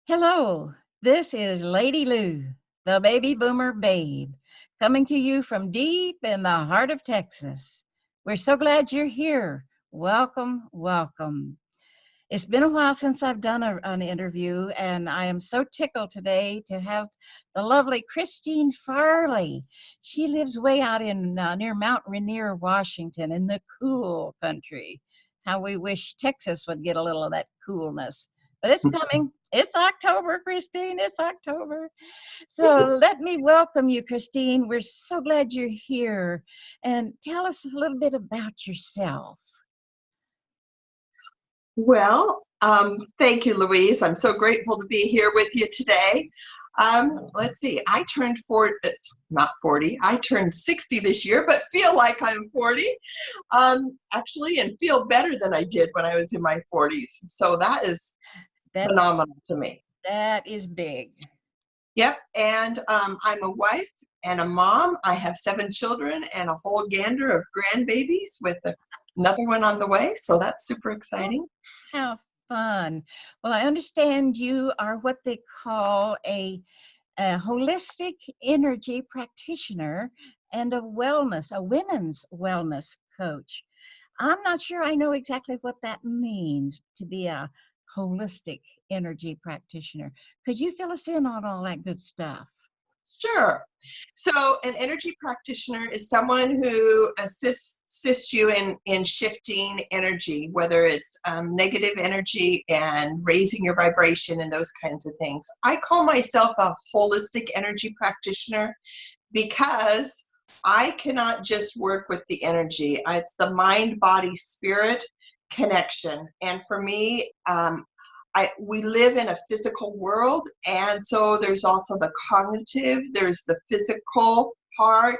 Hello, this is Lady Lou, the baby boomer babe, coming to you from deep in the heart of Texas. We're so glad you're here. Welcome, welcome. It's been a while since I've done an interview, and I am so tickled today to have the lovely Kristine Farley. She lives way out in near Mount Rainier, Washington, in the cool country. How we wish Texas would get a little of that coolness. But it's coming. It's October, Kristine. It's October. So let me welcome you, Kristine. We're so glad you're here. And tell us a little bit about yourself. Well, thank you, Louise. I'm so grateful to be here with you today. Let's see, I turned 40, not 40, I turned 60 this year, but feel like I'm 40, actually, and feel better than I did when I was in my 40s. So that is phenomenal to me. That is big. Yep, and I'm a wife and a mom. I have 7 children and a whole gander of grandbabies with another one on the way, so that's super exciting. How fun. Well, I understand you are what they call a holistic energy practitioner and a women's wellness coach. I'm not sure I know exactly what that means to be a holistic energy practitioner. Could you fill us in on all that good stuff? Sure. So an energy practitioner is someone who assists you in shifting energy, whether it's negative energy and raising your vibration and those kinds of things. I call myself a holistic energy practitioner because I cannot just work with the energy. It's the mind, body, spirit connection. And for me, we live in a physical world, and so there's also the cognitive, there's the physical part,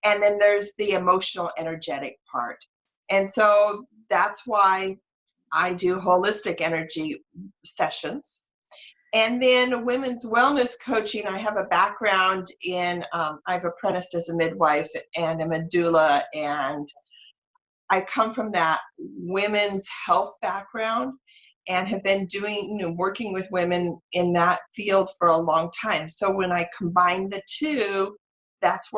and then there's the emotional, energetic part. And so that's why I do holistic energy sessions. And then women's wellness coaching, I have a background in, I've apprenticed as a midwife and I'm a doula, and I come from that women's health background and have been working with women in that field for a long time. So when I combine the two, that's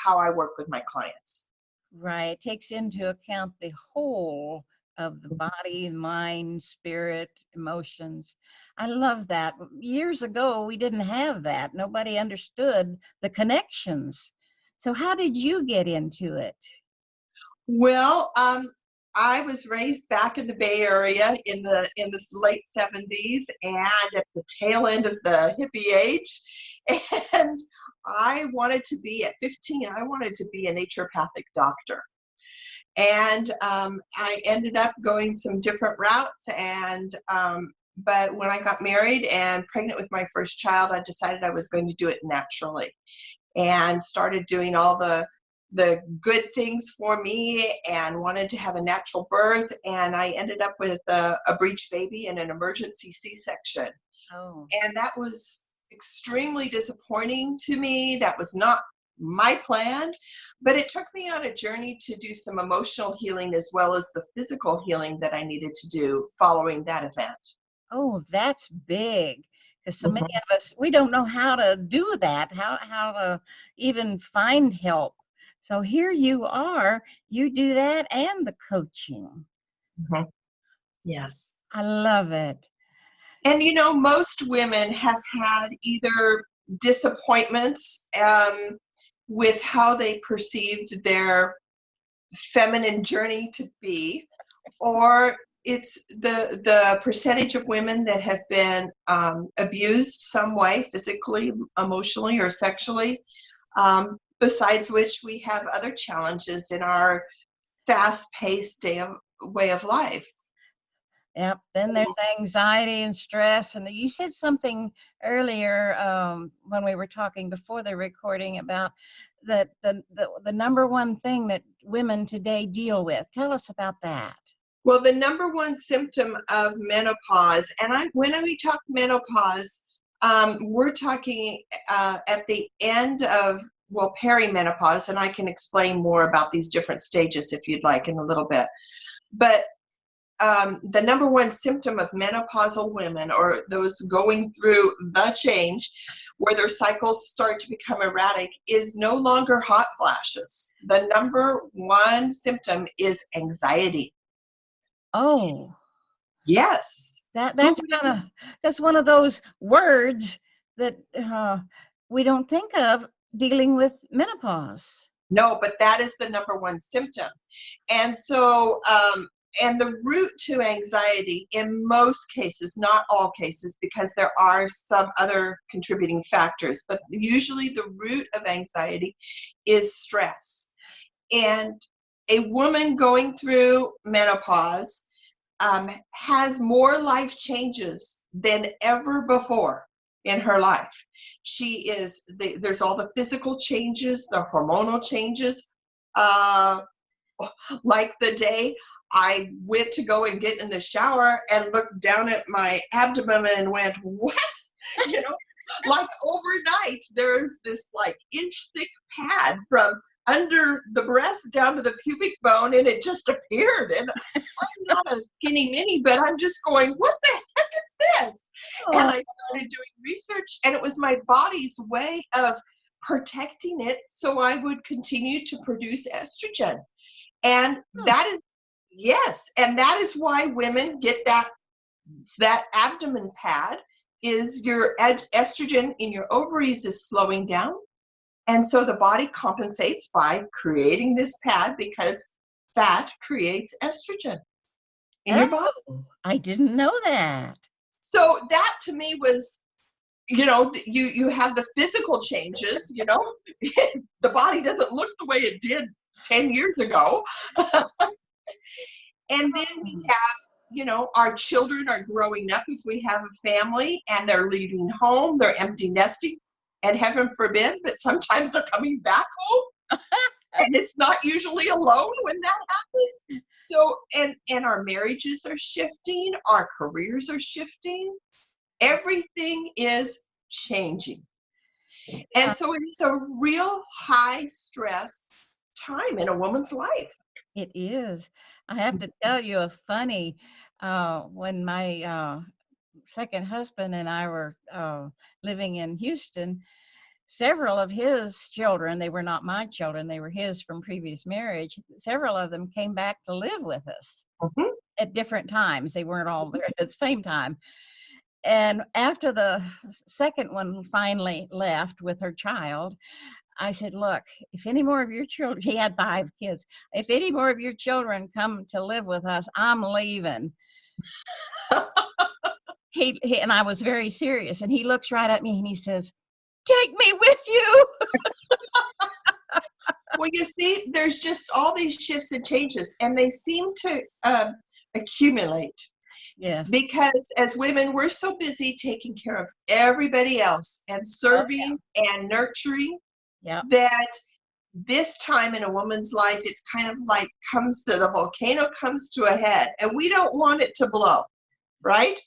how I work with my clients. Right. It takes into account the whole of the body, mind, spirit, emotions. I love that. Years ago, we didn't have that. Nobody understood the connections. So how did you get into it? Well, I was raised back in the Bay Area in the late 70s and at the tail end of the hippie age. And I wanted to be, at 15, I wanted to be a naturopathic doctor. And I ended up going some different routes, and but when I got married and pregnant with my first child, I decided I was going to do it naturally and started doing all the good things for me and wanted to have a natural birth, and I ended up with a breech baby and an emergency C-section. Oh. And that was extremely disappointing to me. That was not my plan, but it took me on a journey to do some emotional healing as well as the physical healing that I needed to do following that event. Oh, that's big. Because so many of us, we don't know how to do that, how to even find help. So here you are, you do that and the coaching. Yes. I love it. And most women have had either disappointments with how they perceived their feminine journey to be, or it's the percentage of women that have been abused some way, physically, emotionally, or sexually, besides which we have other challenges in our fast-paced way of life. Yep. Then there's anxiety and stress. And you said something earlier when we were talking before the recording about that the number one thing that women today deal with. Tell us about that. Well, the number one symptom of menopause, and when we talk menopause, we're talking at the end of, perimenopause, and I can explain more about these different stages if you'd like in a little bit. But the number one symptom of menopausal women, or those going through the change where their cycles start to become erratic, is no longer hot flashes. The number one symptom is anxiety. Oh, Yes. that's one of those words that we don't think of dealing with menopause. No, but that is the number one symptom. And so, and the root to anxiety in most cases, not all cases, because there are some other contributing factors, but usually the root of anxiety is stress. And a woman going through menopause has more life changes than ever before in her life. There's all the physical changes, the hormonal changes. Like the day I went to go and get in the shower and looked down at my abdomen and went, what? You know, like overnight, there's this like inch thick pad from under the breast down to the pubic bone, and it just appeared. And I'm not a skinny mini, but I'm just going, what the heck is this? Oh. And I started doing research, and it was my body's way of protecting it so I would continue to produce estrogen. And that is, yes, and that is why women get that abdomen pad, is your estrogen in your ovaries is slowing down. And so the body compensates by creating this pad, because fat creates estrogen in your body. I didn't know that. So that to me was, you know, you have the physical changes, you know, the body doesn't look the way it did 10 years ago. And then we have, you know, our children are growing up if we have a family, and they're leaving home, they're empty nesting, and heaven forbid, but sometimes they're coming back home. And it's not usually alone when that happens. So, and our marriages are shifting, our careers are shifting, everything is changing. And so it's a real high stress time in a woman's life. It is. I have to tell you a funny, when my second husband and I were living in Houston, several of his children, they were not my children, they were his from previous marriage, several of them came back to live with us at different times. They weren't all there at the same time. And after the second one finally left with her child, I said, look, if any more of your children, he had 5 kids, if any more of your children come to live with us, I'm leaving. He and I was very serious, and he looks right at me and he says, take me with you. Well, you see, there's just all these shifts and changes, and they seem to accumulate. Yes. Because as women, we're so busy taking care of everybody else and serving and nurturing that this time in a woman's life, it's kind of like the volcano comes to a head, and we don't want it to blow, right?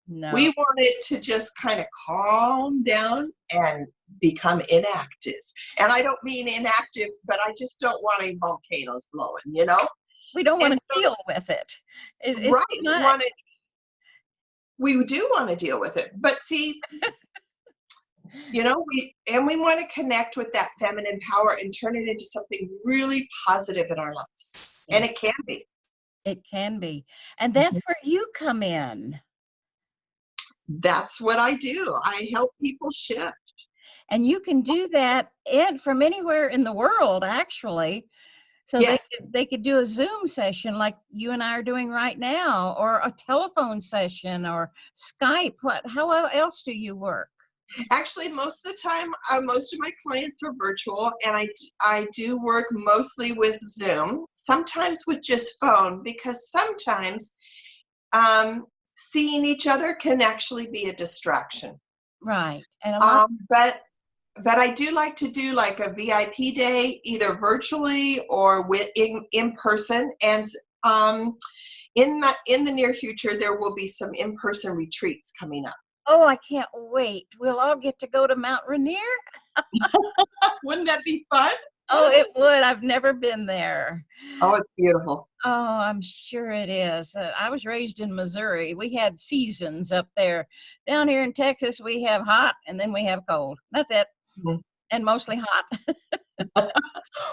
No. We want it to just kind of calm down and become inactive. And I don't mean inactive, but I just don't want any volcanoes blowing, you know? We don't want to deal with it. Right. We do want to deal with it. But see, you know, we want to connect with that feminine power and turn it into something really positive in our lives. And it can be. It can be. And that's where you come in. That's what I do. I help people shift. And you can do that from anywhere in the world, actually. So they could do a Zoom session like you and I are doing right now, or a telephone session, or Skype. How else do you work? Actually, most of the time, most of my clients are virtual, and I do work mostly with Zoom, sometimes with just phone, because sometimes seeing each other can actually be a distraction. Right. And but I do like to do like a VIP day, either virtually or in person. And in the near future, there will be some in-person retreats coming up. Oh, I can't wait. We'll all get to go to Mount Rainier. Wouldn't that be fun? Oh, it would. I've never been there. Oh, it's beautiful. Oh, I'm sure it is. I was raised in Missouri. We had seasons up there. Down here in Texas, we have hot and then we have cold. That's it. Mhm. And mostly hot.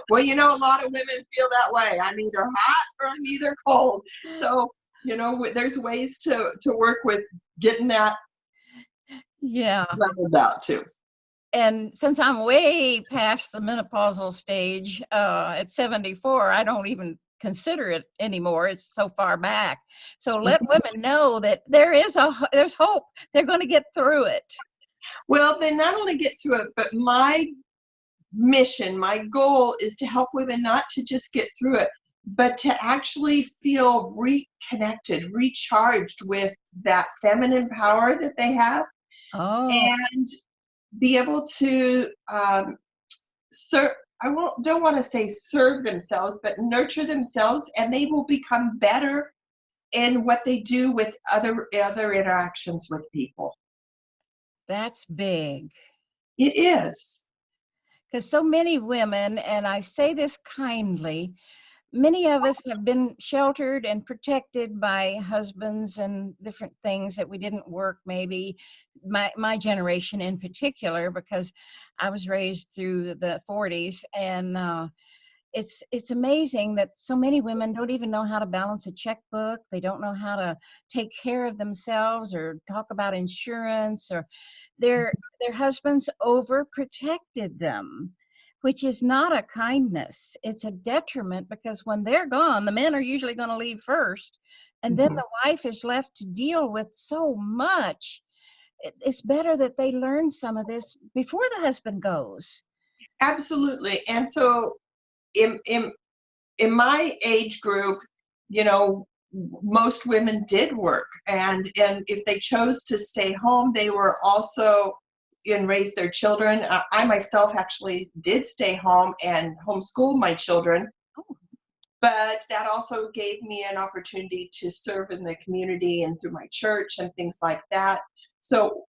Well, a lot of women feel that way. I'm either hot or I'm either cold. So, there's ways to work with getting that Yeah. leveled out too. And since I'm way past the menopausal stage at 74, I don't even consider it anymore. It's so far back. So let Mhm. women know that there's hope. They're going to get through it. Well, they not only get through it, but my mission, my goal is to help women not to just get through it, but to actually feel reconnected, recharged with that feminine power that they have, Oh, and be able to serve. Don't want to say serve themselves, but nurture themselves, and they will become better in what they do with other interactions with people. that's big. It is. Because so many women, and I say this kindly, many of us have been sheltered and protected by husbands and different things that we didn't work, maybe my generation in particular, because I was raised through the 40s. And it's amazing that so many women don't even know how to balance a checkbook. They don't know how to take care of themselves or talk about insurance, or their husbands overprotected them, which is not a kindness. It's a detriment, because when they're gone, the men are usually going to leave first, and then Mhm. the wife is left to deal with so much. It's better that they learn some of this before the husband goes. Absolutely. And so in my age group, you know, most women did work, and if they chose to stay home, they were also and raise their children. I myself actually did stay home and homeschool my children, Oh, but that also gave me an opportunity to serve in the community and through my church and things like that. So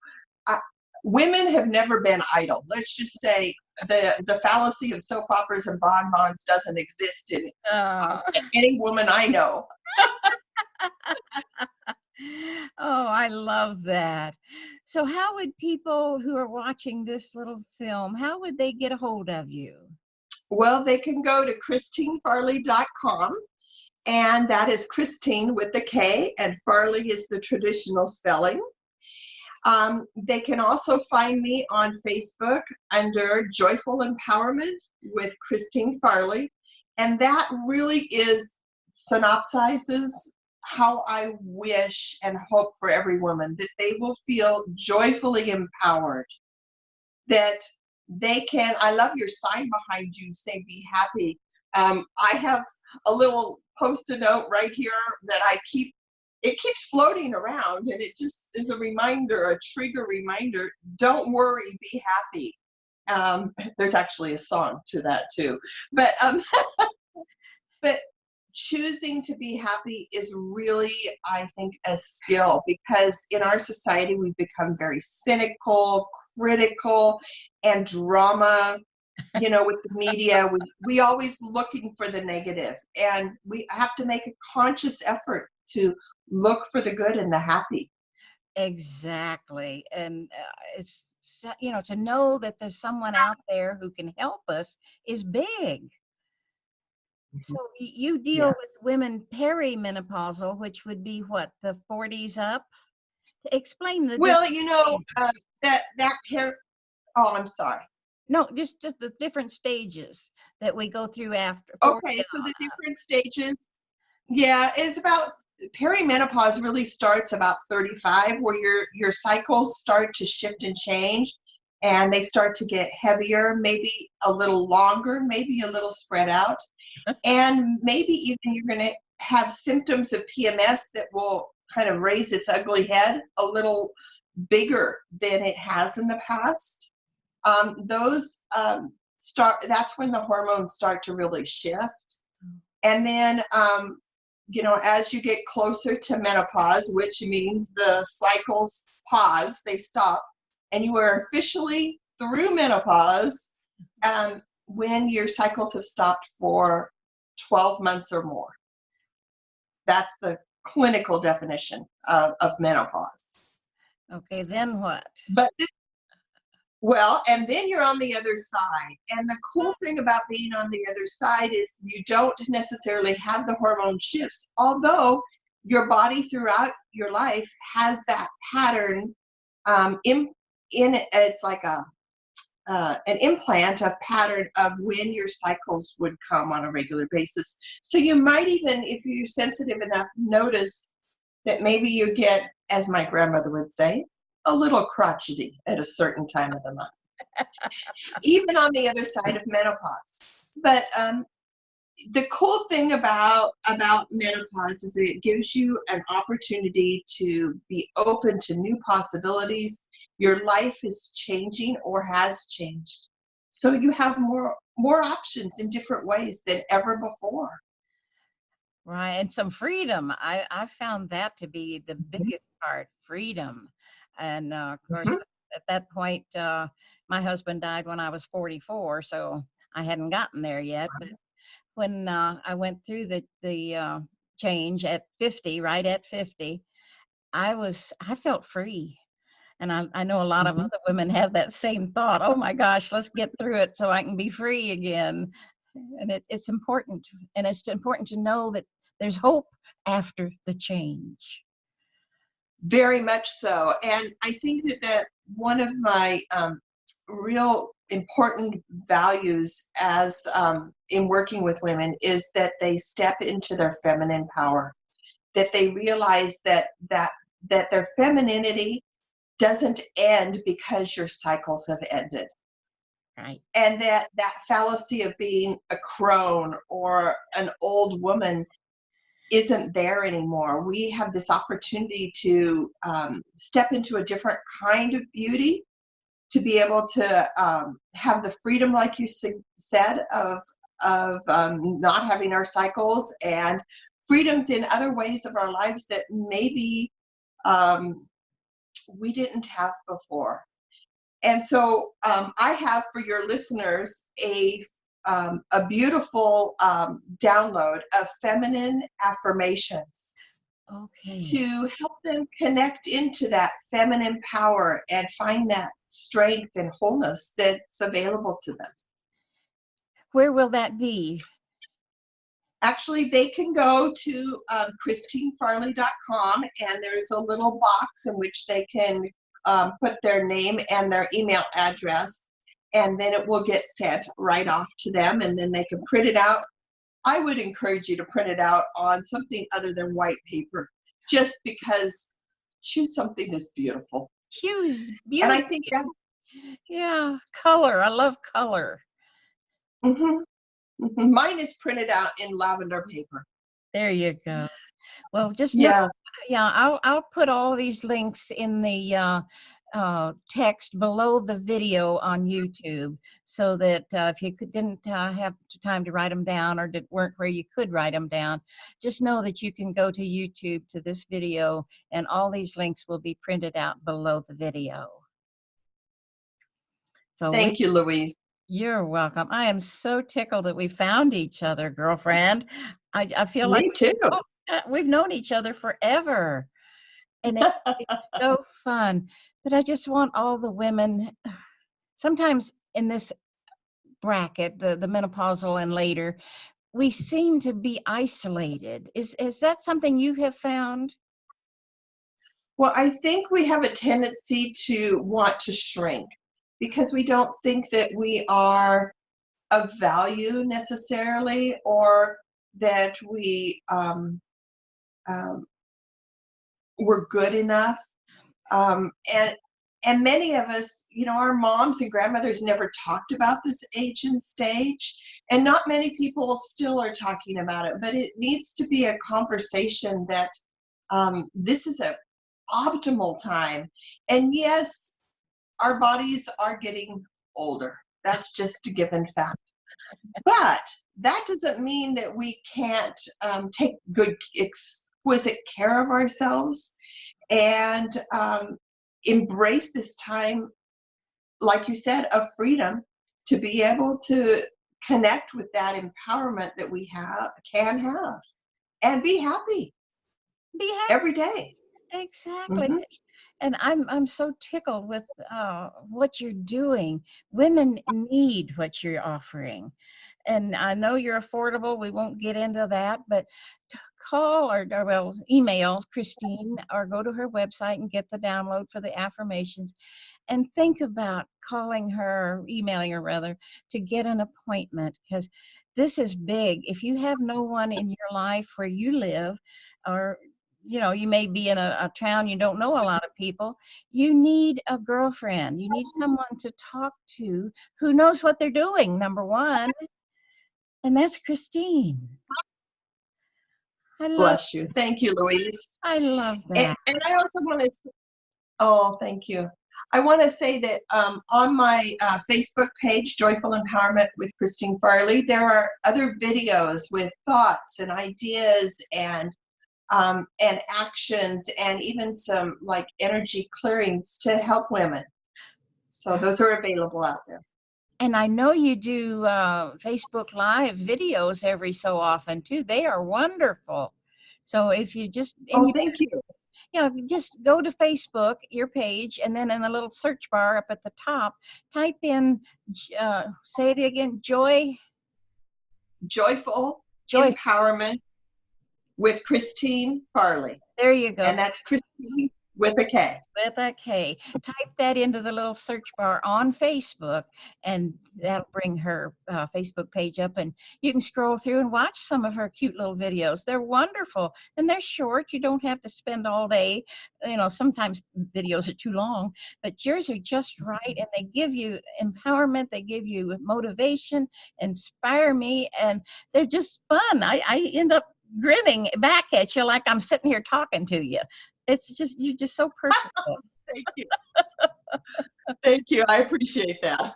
uh, women have never been idle. Let's just say the fallacy of soap operas and bonbons doesn't exist in uh, any woman I know. Oh, I love that. So how would people who are watching this little film, how would they get a hold of you? Well, they can go to KristineFarley.com, and that is Kristine with the K, and Farley is the traditional spelling. They can also find me on Facebook under Joyful Empowerment with Kristine Farley, and that really is synopsizes how I wish and hope for every woman that they will feel joyfully empowered, that they can. I love your sign behind you saying be happy. I have a little post-it note right here that it keeps floating around, and it just is a reminder, a trigger reminder. Don't worry, be happy. There's actually a song to that too, but choosing to be happy is really, I think, a skill, because in our society we've become very cynical, critical, and drama. With the media, we always looking for the negative, and we have to make a conscious effort to look for the good and the happy. Exactly. And to know that there's someone out there who can help us is big. So you deal with Yes. women perimenopausal, which would be what, the 40s up? Explain the Well, different stages. that hair. Oh, I'm sorry. No, just the different stages that we go through after 40 Okay, and so on the up. different stages. Yeah, it's about perimenopause really starts about 35, where your cycles start to shift and change, and they start to get heavier, maybe a little longer, maybe a little spread out, and maybe even you're going to have symptoms of PMS that will kind of raise its ugly head a little bigger than it has in the past. Those start. That's when the hormones start to really shift, and then as you get closer to menopause, which means the cycles pause, they stop, and you are officially through menopause. when your cycles have stopped for 12 months or more. That's the clinical definition of menopause. Okay, then what? But well, and then you're on the other side. And the cool thing about being on the other side is you don't necessarily have the hormone shifts, although your body throughout your life has that pattern in it's like an implant of pattern of when your cycles would come on a regular basis. So you might even, if you're sensitive enough, notice that maybe you get, as my grandmother would say, a little crotchety at a certain time of the month, even on the other side of menopause. But the cool thing about menopause is that it gives you an opportunity to be open to new possibilities. Your life is changing or has changed. So you have more options in different ways than ever before. Right, and some freedom. I found that to be the biggest part, freedom. And of course, Mhm. at that point, my husband died when I was 44, so I hadn't gotten there yet. But when I went through the change at 50, right at 50, I felt free. And I know a lot of Mhm. other women have that same thought. Oh my gosh, let's get through it so I can be free again. And it's important. And it's important to know that there's hope after the change. Very much so. And I think that one of my real important values as in working with women is that they step into their feminine power, that they realize that their femininity doesn't end because your cycles have ended. Right. And that fallacy of being a crone or an old woman isn't there anymore. We have this opportunity to step into a different kind of beauty, to be able to have the freedom, like you said, of not having our cycles, and freedoms in other ways of our lives that maybe we didn't have before. And so I have for your listeners a beautiful download of feminine affirmations Okay. to help them connect into that feminine power and find that strength and wholeness that's available to them. Where will that be? Actually, they can go to KristineFarley.com, and there's a little box in which they can put their name and their email address, and then it will get sent right off to them, and then they can print it out. I would encourage you to print it out on something other than white paper, just because choose something that's beautiful. Hues, And I beauty. think that, Yeah, color. I love color. mine is printed out in lavender paper. There you go. Well, just know, Yeah, yeah, I'll put all these links in the text below the video on YouTube, so that if you didn't have time to write them down, or weren't where you could write them down, just know that you can go to YouTube to this video, and all these links will be printed out below the video. So thank you, Louise. you're welcome. I am so tickled that we found each other, girlfriend. I feel like Me too. we've known each other forever. And it's so fun. But I just want all the women, sometimes in this bracket, the menopausal and later, we seem to be isolated. Is that something you have found? Well, I think we have a tendency to want to shrink because we don't think that we are of value necessarily, or that we're good enough. Um, and and many of us, our moms and grandmothers never talked about this age and stage, and not many people still are talking about it. But it needs to be a conversation that this is a optimal time. And yes, our bodies are getting older. That's just a given fact. But that doesn't mean that we can't take good, exquisite care of ourselves and embrace this time, like you said, of freedom, to be able to connect with that empowerment that we can have, and be happy Be happy. every day. Exactly. Mm-hmm. And I'm so tickled with what you're doing. Women need what you're offering. And I know you're affordable. We won't get into that, but call or well, email Kristine or go to her website and get the download for the affirmations. And think about calling her, emailing her rather, to get an appointment, because this is big. If you have no one in your life where you live, or you may be in a town you don't know a lot of people, you need a girlfriend. You need someone to talk to who knows what they're doing, number one. And that's Kristine. I love Bless you. Thank you, Louise. I love And, that. and I also want to, oh, thank you. I want to say that on my Facebook page, Joyful Empowerment with Kristine Farley, there are other videos with thoughts and ideas and actions, and even some like energy clearings to help women. So those are available out there. And I know you do Facebook Live videos every so often too. They are wonderful. So if you just Oh, thank you. just go to Facebook, your page, and then in the little search bar up at the top, type in, say it again, Joyful Joy. Empowerment with Kristine Farley. There you go. And that's Kristine with a K. With a K. Type that into the little search bar on Facebook, and that'll bring her Facebook page up, and you can scroll through and watch some of her cute little videos. They're wonderful, and they're short. You don't have to spend all day. Sometimes videos are too long, but yours are just right, and they give you empowerment. They give you motivation, inspire me, and they're just fun. I end up grinning back at you like I'm sitting here talking to you. It's just, you're just so personal. Thank you. Thank you. I appreciate that.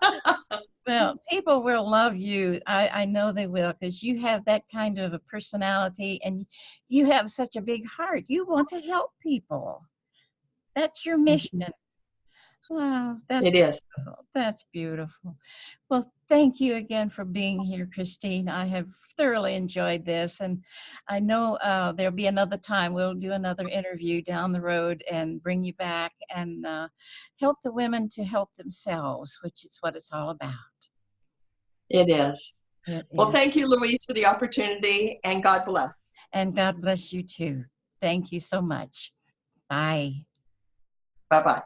Well, people will love you. I know they will, because you have that kind of a personality, and you have such a big heart. You want to help people. That's your mission. Wow, It is. That's beautiful. Well, thank you again for being here, Kristine. I have thoroughly enjoyed this, and I know there'll be another time. We'll do another interview down the road and bring you back and help the women to help themselves, which is what it's all about. It is. Well, Is. thank you, Louise, for the opportunity, and God bless. And God bless you too. Thank you so much. Bye. Bye-bye.